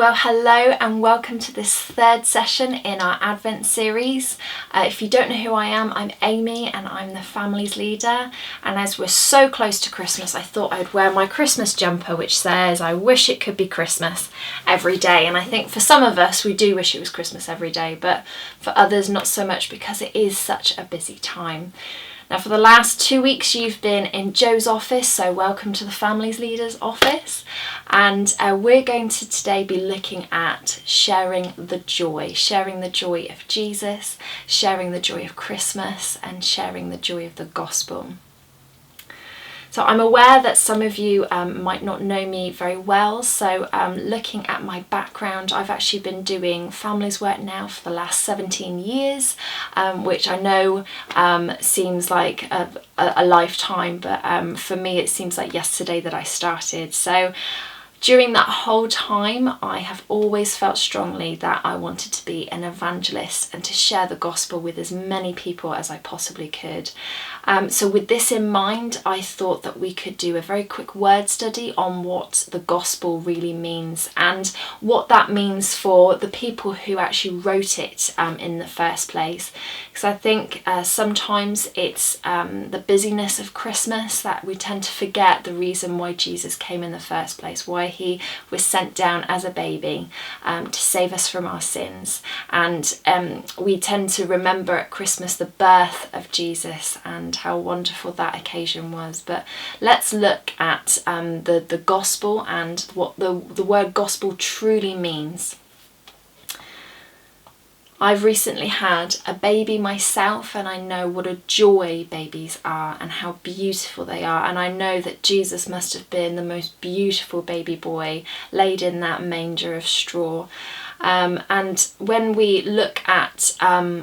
Well, hello and welcome to this third session in our Advent series. If you don't know who I am, I'm Amy and I'm the family's leader. And as we're so close to Christmas, I thought I'd wear my Christmas jumper, which says, "I wish it could be Christmas every day." And I think for some of us, we do wish it was Christmas every day, but for others, not so much because it is such a busy time. Now, for the last 2 weeks, you've been in Joe's office, so welcome to the Families Leaders office. And we're going to today be looking at sharing the joy of Jesus, sharing the joy of Christmas, and sharing the joy of the gospel. So I'm aware that some of you might not know me very well, so looking at my background, I've actually been doing families work now for the last 17 years, which I know seems like a lifetime, but for me it seems like yesterday that I started. So during that whole time, I have always felt strongly that I wanted to be an evangelist and to share the gospel with as many people as I possibly could. So with this in mind, I thought that we could do a very quick word study on what the gospel really means and what that means for the people who actually wrote it in the first place. Because I think sometimes it's the busyness of Christmas that we tend to forget the reason why Jesus came in the first place, why he was sent down as a baby to save us from our sins. And we tend to remember at Christmas the birth of Jesus and how wonderful that occasion was. But let's look at the gospel and what the word gospel truly means. I've recently had a baby myself, and I know what a joy babies are and how beautiful they are. And I know that Jesus must have been the most beautiful baby boy laid in that manger of straw. And when we look at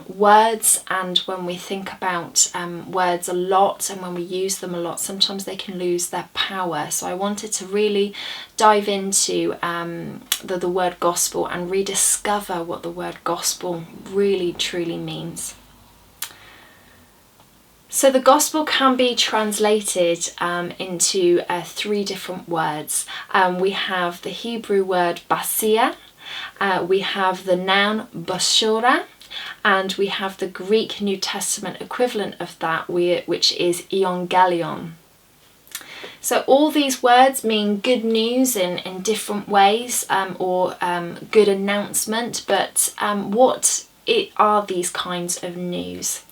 words and when we think about words a lot and when we use them a lot, sometimes they can lose their power. So I wanted to really dive into the word gospel and rediscover what the word gospel really truly means. So the gospel can be translated into 3 different words. We have the Hebrew word basia, we have the noun bashora, and we have the Greek New Testament equivalent of that, which is evangelion. So all these words mean good news in different ways, or good announcement, but what are these kinds of news?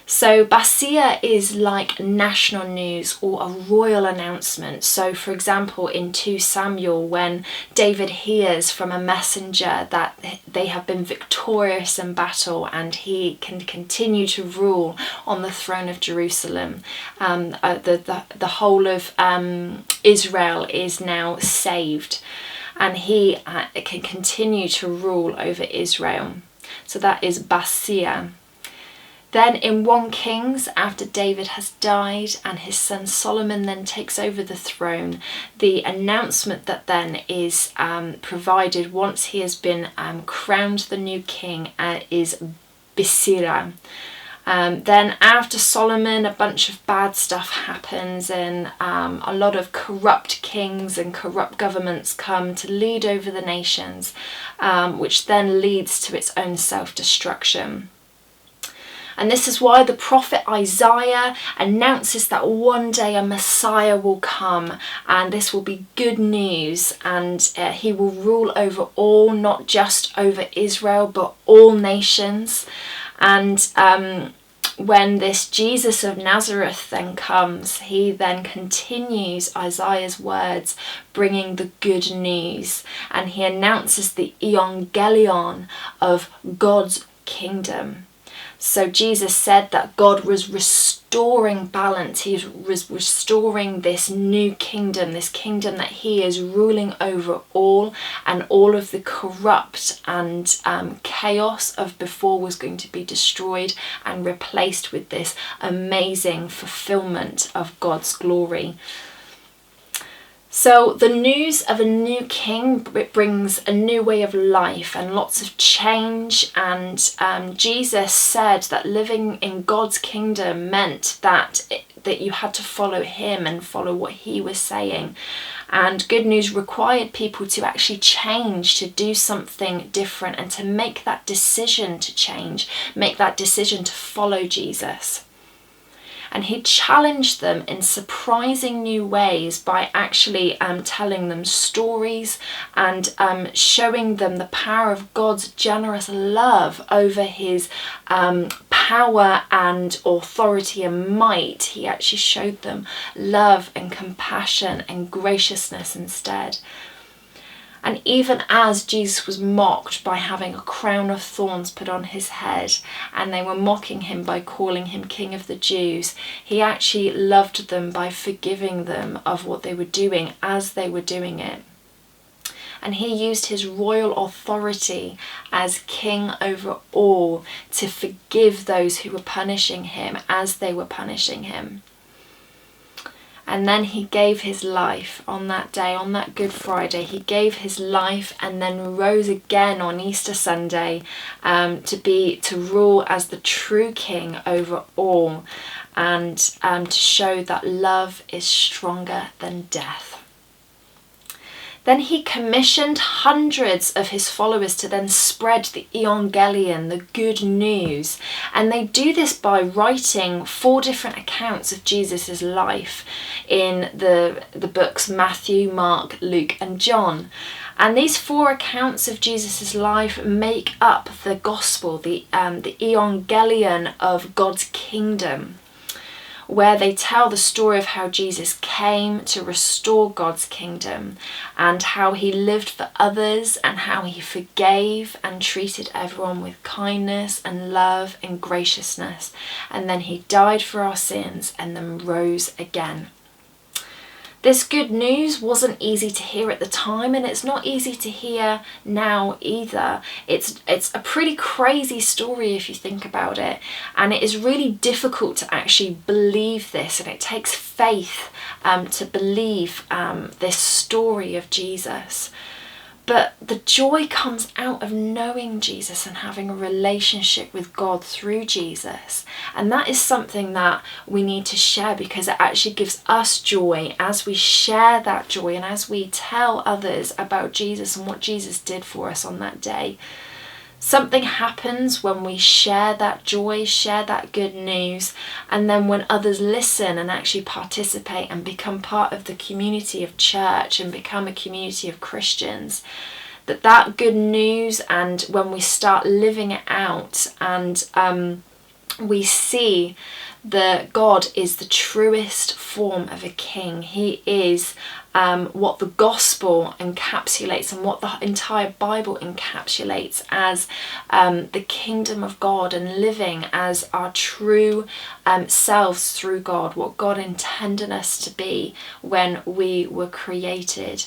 So basia is like national news or a royal announcement. So for example, in 2 Samuel, when David hears from a messenger that they have been victorious in battle and he can continue to rule on the throne of Jerusalem, the whole of Israel is now saved and he can continue to rule over Israel. So that is basia. Then in 1 Kings, after David has died and his son Solomon then takes over the throne, the announcement that then is provided once he has been crowned the new king is Bisira. Then after Solomon, a bunch of bad stuff happens and a lot of corrupt kings and corrupt governments come to lead over the nations, which then leads to its own self-destruction. And this is why the prophet Isaiah announces that one day a Messiah will come and this will be good news, and he will rule over all, not just over Israel, but all nations. And when this Jesus of Nazareth then comes, he then continues Isaiah's words, bringing the good news, and he announces the evangelion of God's kingdom. So Jesus said that God was restoring balance. He was restoring this new kingdom, this kingdom that he is ruling over all, and all of the corrupt and chaos of before was going to be destroyed and replaced with this amazing fulfillment of God's glory. So the news of a new king, it brings a new way of life and lots of change, and Jesus said that living in God's kingdom meant that that you had to follow him and follow what he was saying. And good news required people to actually change, to do something different, and to make that decision to change, make that decision to follow Jesus. And he challenged them in surprising new ways by actually telling them stories and showing them the power of God's generous love over his power and authority and might. He actually showed them love and compassion and graciousness instead. And even as Jesus was mocked by having a crown of thorns put on his head, and they were mocking him by calling him King of the Jews, he actually loved them by forgiving them of what they were doing as they were doing it. And he used his royal authority as king over all to forgive those who were punishing him as they were punishing him. And then he gave his life on that day, on that Good Friday. He gave his life and then rose again on Easter Sunday to rule as the true king over all, and to show that love is stronger than death. Then he commissioned hundreds of his followers to then spread the Evangelion, the good news. And they do this by writing 4 different accounts of Jesus' life in the books Matthew, Mark, Luke and John. And these 4 accounts of Jesus' life make up the gospel, the Evangelion of God's kingdom, where they tell the story of how Jesus came to restore God's kingdom and how he lived for others and how he forgave and treated everyone with kindness and love and graciousness. And then he died for our sins and then rose again. This good news wasn't easy to hear at the time, and it's not easy to hear now either. It's a pretty crazy story if you think about it, and it is really difficult to actually believe this, and it takes faith to believe this story of Jesus. But the joy comes out of knowing Jesus and having a relationship with God through Jesus. And that is something that we need to share, because it actually gives us joy as we share that joy and as we tell others about Jesus and what Jesus did for us on that day. Something happens when we share that joy, share that good news, and then when others listen and actually participate and become part of the community of church and become a community of Christians, that good news, and when we start living it out and we see that God is the truest form of a king. He is what the gospel encapsulates and what the entire Bible encapsulates as the kingdom of God, and living as our true selves through God, what God intended us to be when we were created.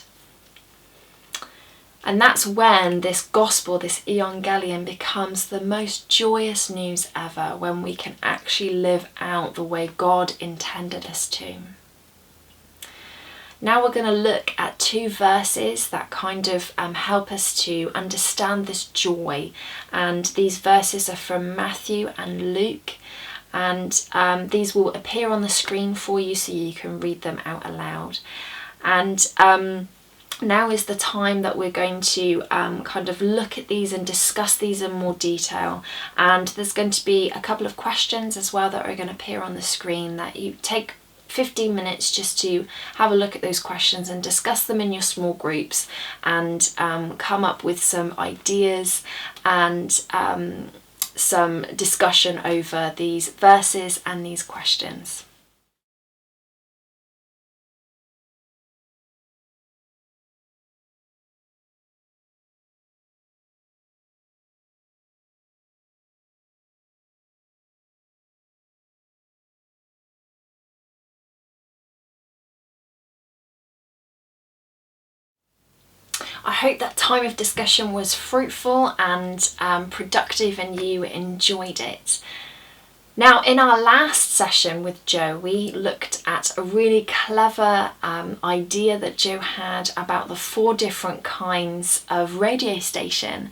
And that's when this gospel, this Evangelion, becomes the most joyous news ever, when we can actually live out the way God intended us to. Now we're going to look at 2 verses that kind of help us to understand this joy. And these verses are from Matthew and Luke. And these will appear on the screen for you so you can read them out aloud. And now is the time that we're going to kind of look at these and discuss these in more detail. And there's going to be a couple of questions as well that are going to appear on the screen, that you take 15 minutes just to have a look at those questions and discuss them in your small groups, and come up with some ideas and some discussion over these verses and these questions. I hope that time of discussion was fruitful and productive and you enjoyed it. Now, in our last session with Joe, we looked at a really clever idea that Joe had about the 4 different kinds of radio station.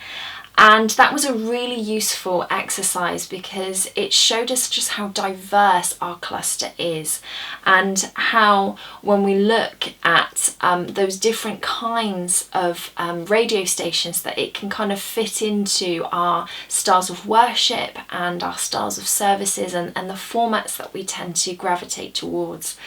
And that was a really useful exercise because it showed us just how diverse our cluster is, and how when we look at those different kinds of radio stations, that it can kind of fit into our styles of worship and our styles of services and the formats that we tend to gravitate towards.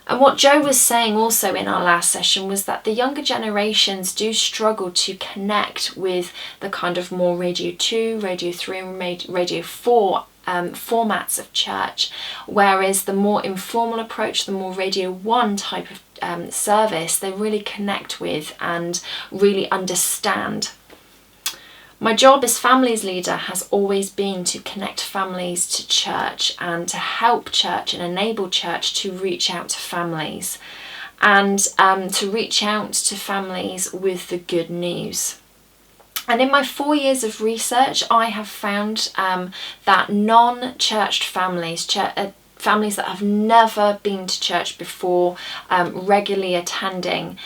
And what Joe was saying also in our last session was that the younger generations do struggle to connect with the kind of more Radio 2, Radio 3 and Radio 4 formats of church, whereas the more informal approach, the more Radio 1 type of service, they really connect with and really understand. My job as families leader has always been to connect families to church and to help church and enable church to reach out to families, and to reach out to families with the good news. And in my 4 years of research, I have found that non-churched families, families that have never been to church before, regularly attending,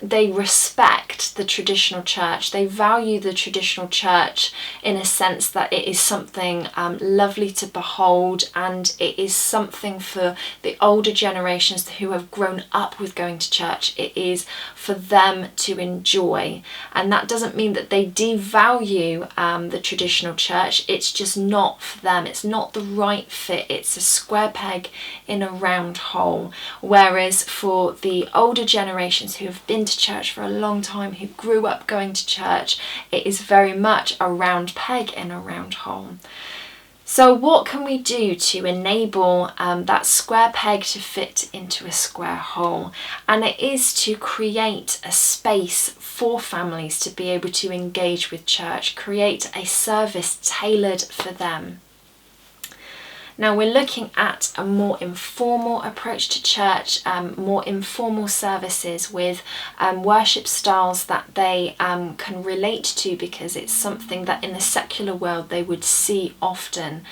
they respect the traditional church. They value the traditional church in a sense that it is something lovely to behold, and it is something for the older generations who have grown up with going to church. It is for them to enjoy, and that doesn't mean that they devalue the traditional church. It's just not for them. It's not the right fit. It's a square peg in a round hole. Whereas for the older generations who have been to church for a long time, who grew up going to church, it is very much a round peg in a round hole. So what can we do to enable that square peg to fit into a square hole? And it is to create a space for families to be able to engage with church, create a service tailored for them. Now we're looking at a more informal approach to church, more informal services with worship styles that they can relate to, because it's something that in the secular world they would see often.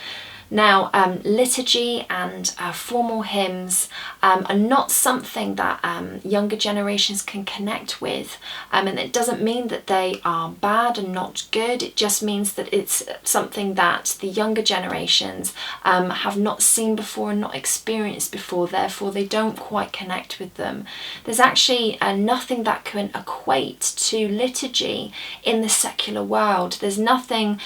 Now, liturgy and formal hymns are not something that younger generations can connect with, and it doesn't mean that they are bad and not good. It just means that it's something that the younger generations have not seen before and not experienced before, therefore they don't quite connect with them. There's actually nothing that can equate to liturgy in the secular world. There's nothing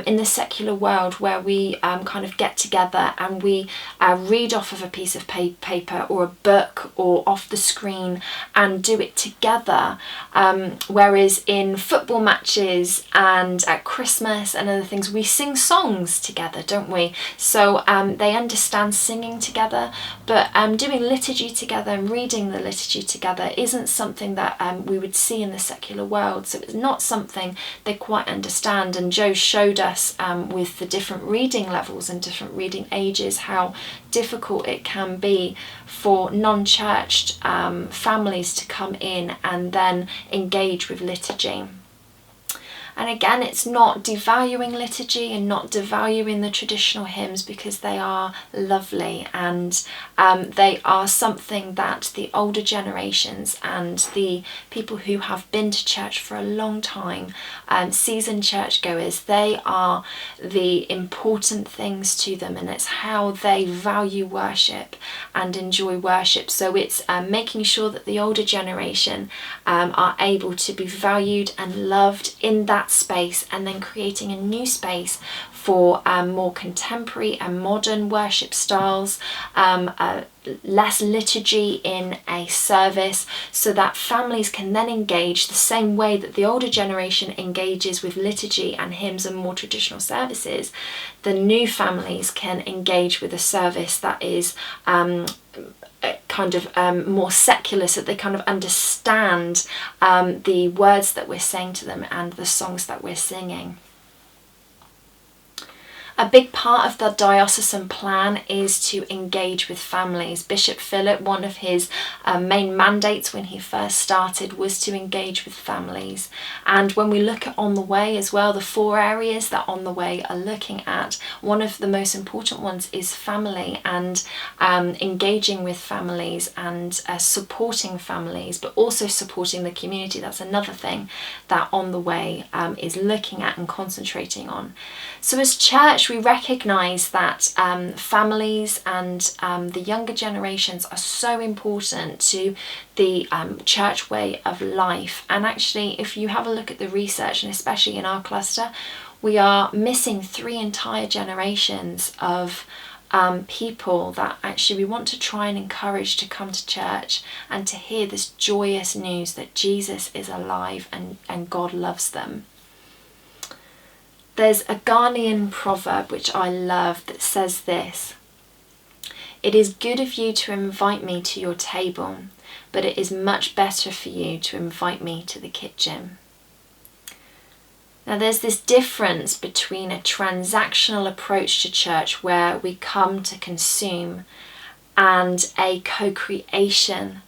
in the secular world where we kind of get together and we read off of a piece of paper or a book or off the screen and do it together, whereas in football matches and at Christmas and other things we sing songs together, don't we? So they understand singing together, but doing liturgy together and reading the liturgy together isn't something that we would see in the secular world, so it's not something they quite understand. And Joe showed us with the different reading levels and different reading ages how difficult it can be for non-churched families to come in and then engage with liturgy. And again, it's not devaluing liturgy and not devaluing the traditional hymns, because they are lovely and they are something that the older generations and the people who have been to church for a long time, seasoned churchgoers, they are the important things to them, and it's how they value worship and enjoy worship. So it's making sure that the older generation are able to be valued and loved in that space, and then creating a new space for more contemporary and modern worship styles, less liturgy in a service, so that families can then engage the same way that the older generation engages with liturgy and hymns and more traditional services. The new families can engage with a service that is kind of more secular, so they kind of understand the words that we're saying to them and the songs that we're singing. A big part of the diocesan plan is to engage with families. Bishop Philip, one of his main mandates when he first started was to engage with families. And when we look at On the Way as well, the 4 areas that On the Way are looking at, one of the most important ones is family, and engaging with families and supporting families, but also supporting the community. That's another thing that On the Way is looking at and concentrating on. So as church, we recognise that families and the younger generations are so important to the church way of life. And actually, if you have a look at the research, and especially in our cluster, we are missing 3 entire generations of people that actually we want to try and encourage to come to church and to hear this joyous news that Jesus is alive and God loves them. There's a Ghanaian proverb which I love that says this: "It is good of you to invite me to your table, but it is much better for you to invite me to the kitchen." Now there's this difference between a transactional approach to church where we come to consume and a co-creation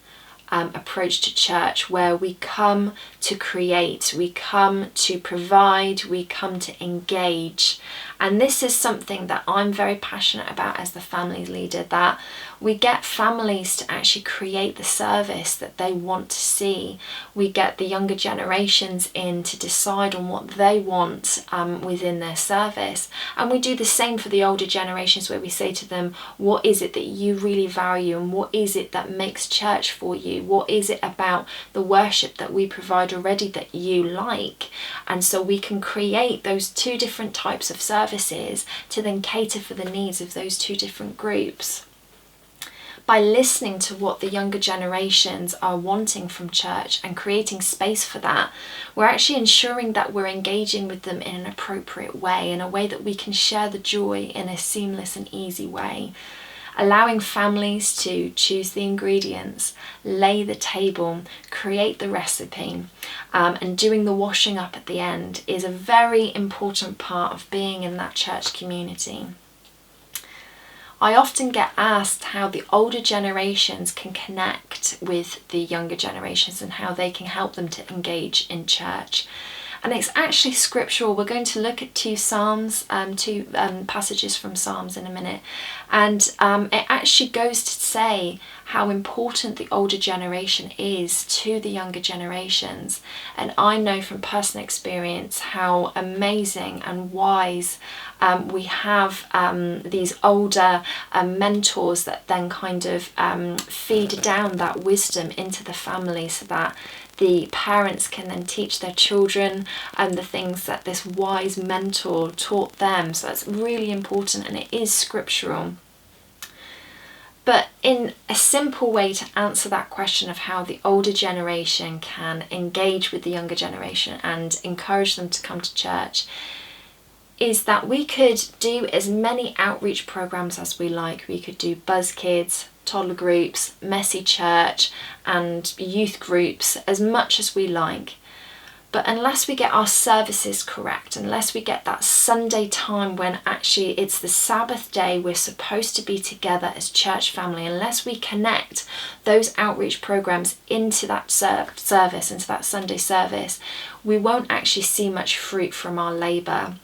approach to church where we come to create, we come to provide, we come to engage. And this is something that I'm very passionate about as the family leader, that we get families to actually create the service that they want to see. We get the younger generations in to decide on what they want within their service. And we do the same for the older generations, where we say to them, what is it that you really value, and what is it that makes church for you? What is it about the worship that we provide already that you like? And so we can create those 2 different types of services to then cater for the needs of those 2 different groups. By listening to what the younger generations are wanting from church and creating space for that, we're actually ensuring that we're engaging with them in an appropriate way, in a way that we can share the joy in a seamless and easy way. Allowing families to choose the ingredients, lay the table, create the recipe, and doing the washing up at the end is a very important part of being in that church community. I often get asked how the older generations can connect with the younger generations and how they can help them to engage in church. And it's actually scriptural. We're going to look at 2 Psalms, 2 passages from Psalms in a minute. And it actually goes to say how important the older generation is to the younger generations. And I know from personal experience how amazing and wise we have these older mentors that then kind of feed down that wisdom into the family, so that the parents can then teach their children the things that this wise mentor taught them. So that's really important, and it is scriptural. But in a simple way to answer that question of how the older generation can engage with the younger generation and encourage them to come to church, is that we could do as many outreach programs as we like. We could do Buzz Kids, toddler groups, messy church, and youth groups, as much as we like. But unless we get our services correct, unless we get that Sunday time when actually it's the Sabbath day we're supposed to be together as church family, unless we connect those outreach programs into that service, into that Sunday service, we won't actually see much fruit from our labour.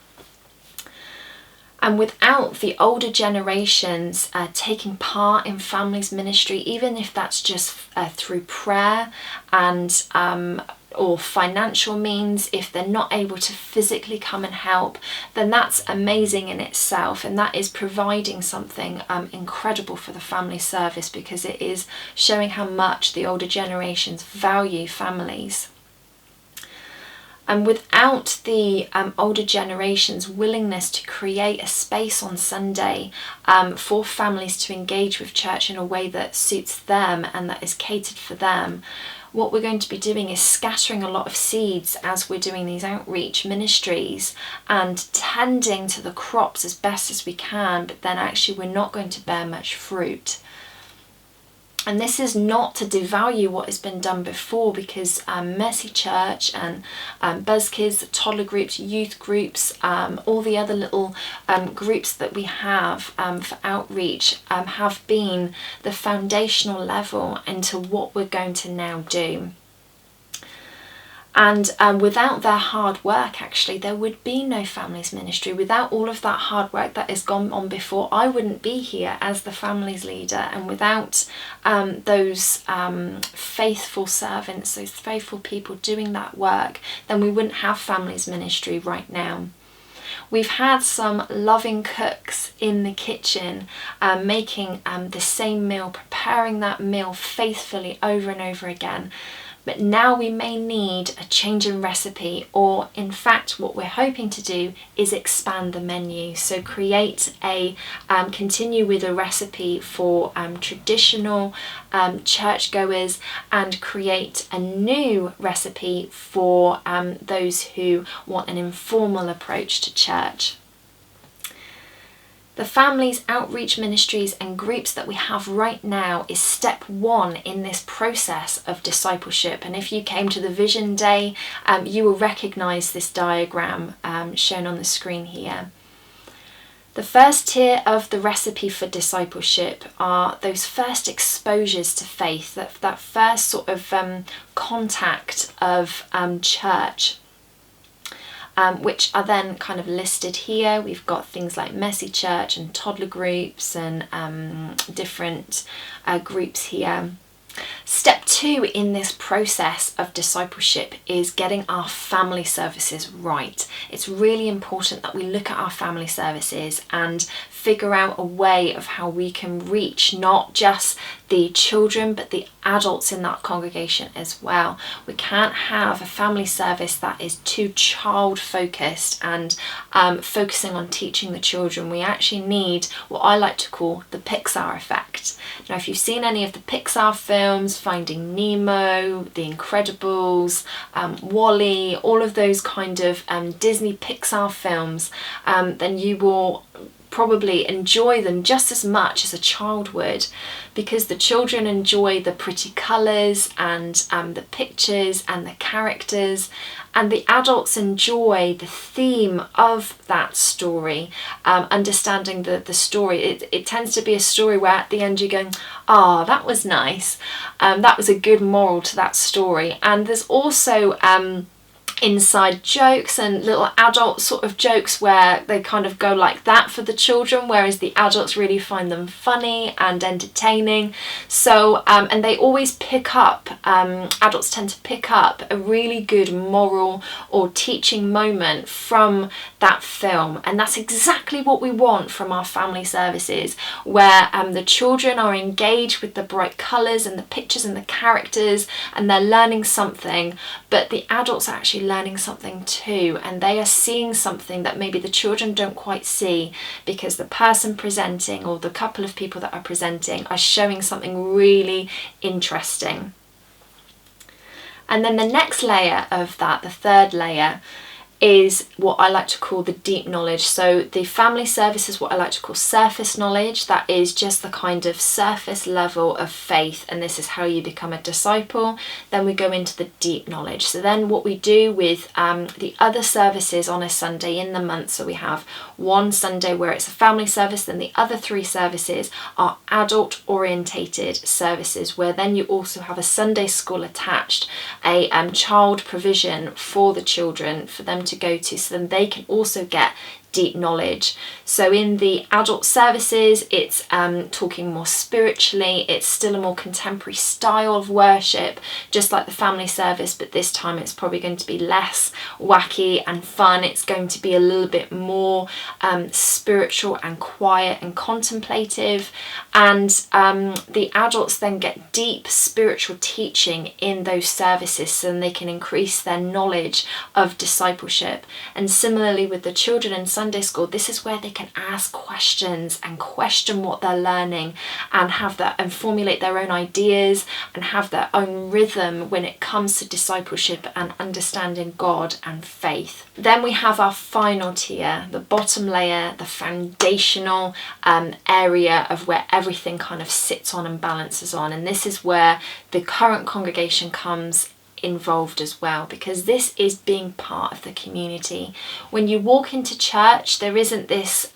And without the older generations taking part in families' ministry, even if that's just through prayer and or financial means, if they're not able to physically come and help, then that's amazing in itself, and that is providing something incredible for the family service, because it is showing how much the older generations value families. And without the older generation's willingness to create a space on Sunday for families to engage with church in a way that suits them and that is catered for them, what we're going to be doing is scattering a lot of seeds as we're doing these outreach ministries and tending to the crops as best as we can, but then actually we're not going to bear much fruit. And this is not to devalue what has been done before, because Mercy Church and Buzz Kids, toddler groups, youth groups, all the other little groups that we have for outreach have been the foundational level into what we're going to now do. And without their hard work, actually, there would be no families ministry. Without all of that hard work that has gone on before, I wouldn't be here as the families leader. And without those faithful servants, those faithful people doing that work, then we wouldn't have families ministry right now. We've had some loving cooks in the kitchen making the same meal, preparing that meal faithfully over and over again. But now we may need a change in recipe, or in fact what we're hoping to do is expand the menu. So continue with a recipe for traditional churchgoers, and create a new recipe for those who want an informal approach to church. The families, outreach ministries and groups that we have right now is step one in this process of discipleship. And if you came to the Vision Day, you will recognise this diagram shown on the screen here. The first tier of the recipe for discipleship are those first exposures to faith, that first sort of contact of church. Which are then kind of listed here. We've got things like Mercy Church and toddler groups and different groups here. Step two in this process of discipleship is getting our family services right. It's really important that we look at our family services and figure out a way of how we can reach not just the children but the adults in that congregation as well. We can't have a family service that is too child focused and focusing on teaching the children. We actually need what I like to call the Pixar effect. Now, if you've seen any of the Pixar films, Finding Nemo, The Incredibles, WALL-E, all of those kind of Disney Pixar films, then you will probably enjoy them just as much as a child would, because the children enjoy the pretty colours and the pictures and the characters, and the adults enjoy the theme of that story, understanding the story. It tends to be a story where at the end you're going, ah, that was nice, that was a good moral to that story. And there's also inside jokes and little adult sort of jokes where they kind of go like that for the children, whereas the adults really find them funny and entertaining. So and they always pick up, adults tend to pick up a really good moral or teaching moment from that film, and that's exactly what we want from our family services, where the children are engaged with the bright colours and the pictures and the characters, and they're learning something, but the adults are actually learning something too, and they are seeing something that maybe the children don't quite see, because the person presenting or the couple of people that are presenting are showing something really interesting. And then the next layer of that, the third layer, is what I like to call the deep knowledge. So the family service is what I like to call surface knowledge. That is just the kind of surface level of faith, and this is how you become a disciple. Then we go into the deep knowledge. So then what we do with the other services on a Sunday in the month, so we have one Sunday where it's a family service, then the other three services are adult orientated services, where then you also have a Sunday school attached, a child provision for the children for them to go to, so then they can also get deep knowledge. So in the adult services, it's talking more spiritually, it's still a more contemporary style of worship, just like the family service, but this time it's probably going to be less wacky and fun. It's going to be a little bit more spiritual and quiet and contemplative, and the adults then get deep spiritual teaching in those services, so then they can increase their knowledge of discipleship. And similarly with the children and Sunday school, this is where they can ask questions and question what they're learning and and formulate their own ideas and have their own rhythm when it comes to discipleship and understanding God and faith. Then we have our final tier, the bottom layer, the foundational area of where everything kind of sits on and balances on. And this is where the current congregation comes involved as well, because this is being part of the community. When you walk into church, there isn't this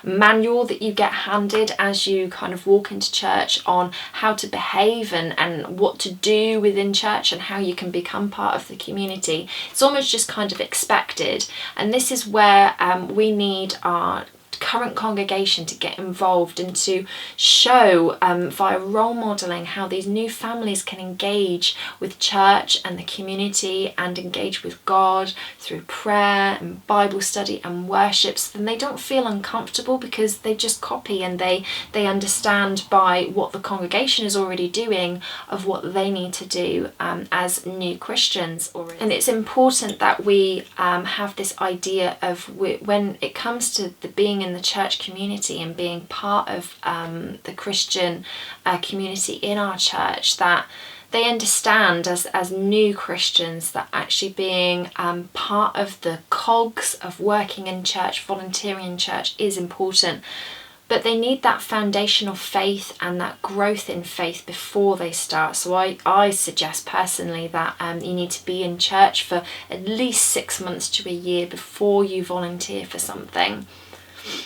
manual that you get handed as you kind of walk into church on how to behave and what to do within church and how you can become part of the community. It's almost just kind of expected, and this is where we need our current congregation to get involved and to show via role modelling how these new families can engage with church and the community and engage with God through prayer and Bible study and worship, so then they don't feel uncomfortable because they just copy and they understand by what the congregation is already doing of what they need to do as new Christians already. And it's important that we have this idea of when it comes to the being in the church community and being part of the Christian community in our church, that they understand as new Christians that actually being part of the cogs of working in church, volunteering in church is important. But they need that foundational faith and that growth in faith before they start. So I suggest personally that you need to be in church for at least 6 months to a year before you volunteer for something,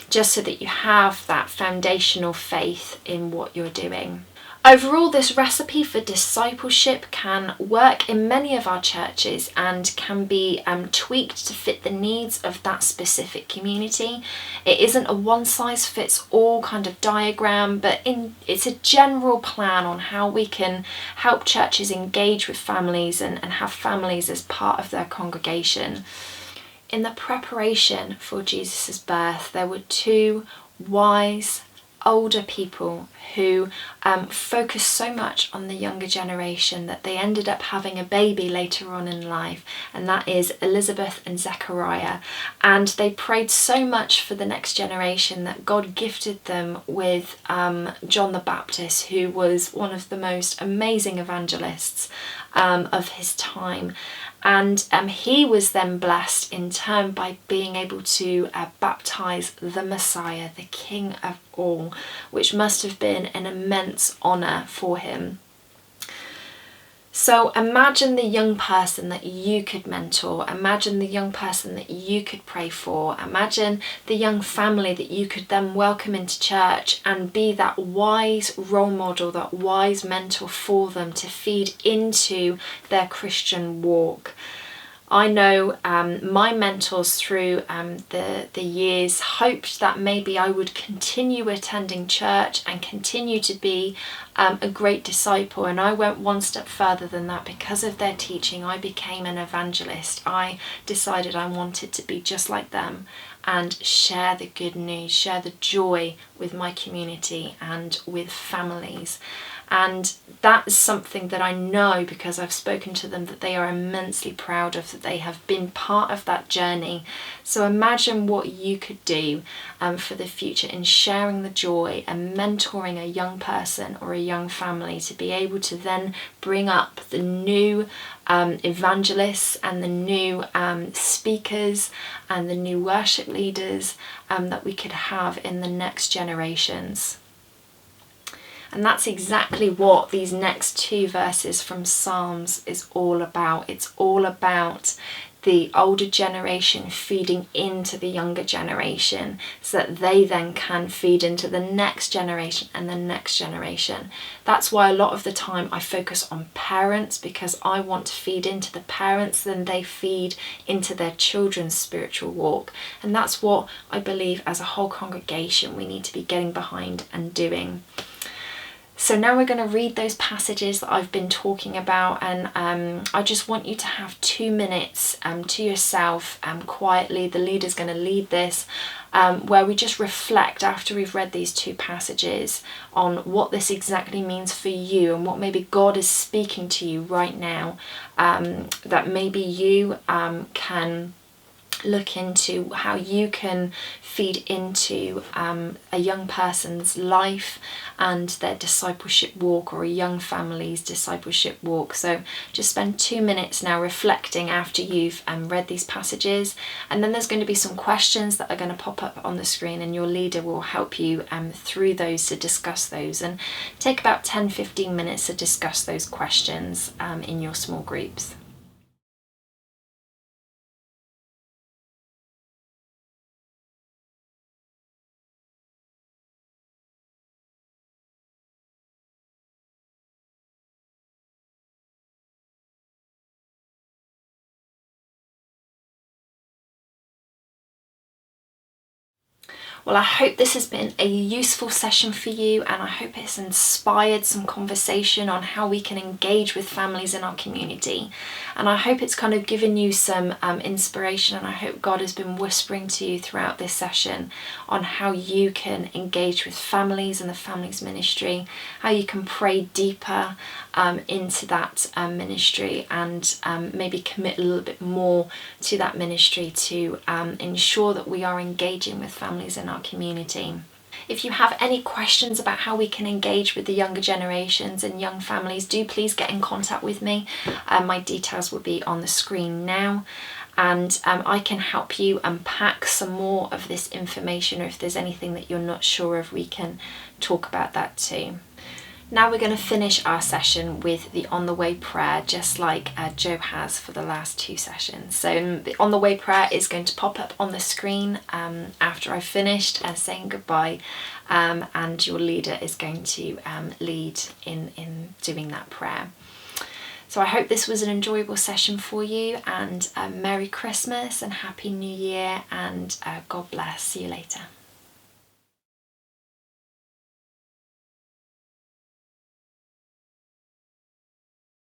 just so that you have that foundational faith in what you're doing. Overall, this recipe for discipleship can work in many of our churches and can be tweaked to fit the needs of that specific community. It isn't a one-size-fits-all kind of diagram, but it's a general plan on how we can help churches engage with families and have families as part of their congregation. In the preparation for Jesus' birth, there were two wise older people who focused so much on the younger generation that they ended up having a baby later on in life, and that is Elizabeth and Zechariah. And they prayed so much for the next generation that God gifted them with John the Baptist, who was one of the most amazing evangelists of his time. And he was then blessed in turn by being able to baptize the Messiah, the King of all, which must have been an immense honour for him. So imagine the young person that you could mentor, imagine the young person that you could pray for, imagine the young family that you could then welcome into church and be that wise role model, that wise mentor for them to feed into their Christian walk. I know my mentors through the years hoped that maybe I would continue attending church and continue to be a great disciple, and I went one step further than that. Because of their teaching, I became an evangelist. I decided I wanted to be just like them and share the good news, share the joy with my community and with families. And that is something that I know, because I've spoken to them, that they are immensely proud of, that they have been part of that journey. So imagine what you could do for the future in sharing the joy and mentoring a young person or a young family to be able to then bring up the new evangelists and the new speakers and the new worship leaders that we could have in the next generations. And that's exactly what these next two verses from Psalms is all about. It's all about the older generation feeding into the younger generation so that they then can feed into the next generation and the next generation. That's why a lot of the time I focus on parents, because I want to feed into the parents, then they feed into their children's spiritual walk. And that's what I believe as a whole congregation we need to be getting behind and doing. So now we're going to read those passages that I've been talking about, and I just want you to have 2 minutes to yourself quietly. The leader's going to lead this, where we just reflect after we've read these two passages on what this exactly means for you and what maybe God is speaking to you right now, that maybe you can look into how you can feed into a young person's life and their discipleship walk, or a young family's discipleship walk. So just spend 2 minutes now reflecting after you've read these passages, and then there's going to be some questions that are going to pop up on the screen, and your leader will help you through those to discuss those, and take about 10-15 minutes to discuss those questions in your small groups. Well, I hope this has been a useful session for you, and I hope it's inspired some conversation on how we can engage with families in our community. And I hope it's kind of given you some inspiration, and I hope God has been whispering to you throughout this session on how you can engage with families and the families ministry, how you can pray deeper into that ministry, and maybe commit a little bit more to that ministry to ensure that we are engaging with families in our community. If you have any questions about how we can engage with the younger generations and young families, do please get in contact with me. My details will be on the screen now, and I can help you unpack some more of this information, or if there's anything that you're not sure of, we can talk about that too. Now we're going to finish our session with the on the way prayer, just like Joe has for the last 2 sessions. So the on the way prayer is going to pop up on the screen after I've finished saying goodbye, and your leader is going to lead in doing that prayer. So I hope this was an enjoyable session for you, and Merry Christmas and Happy New Year, and God bless. See you later.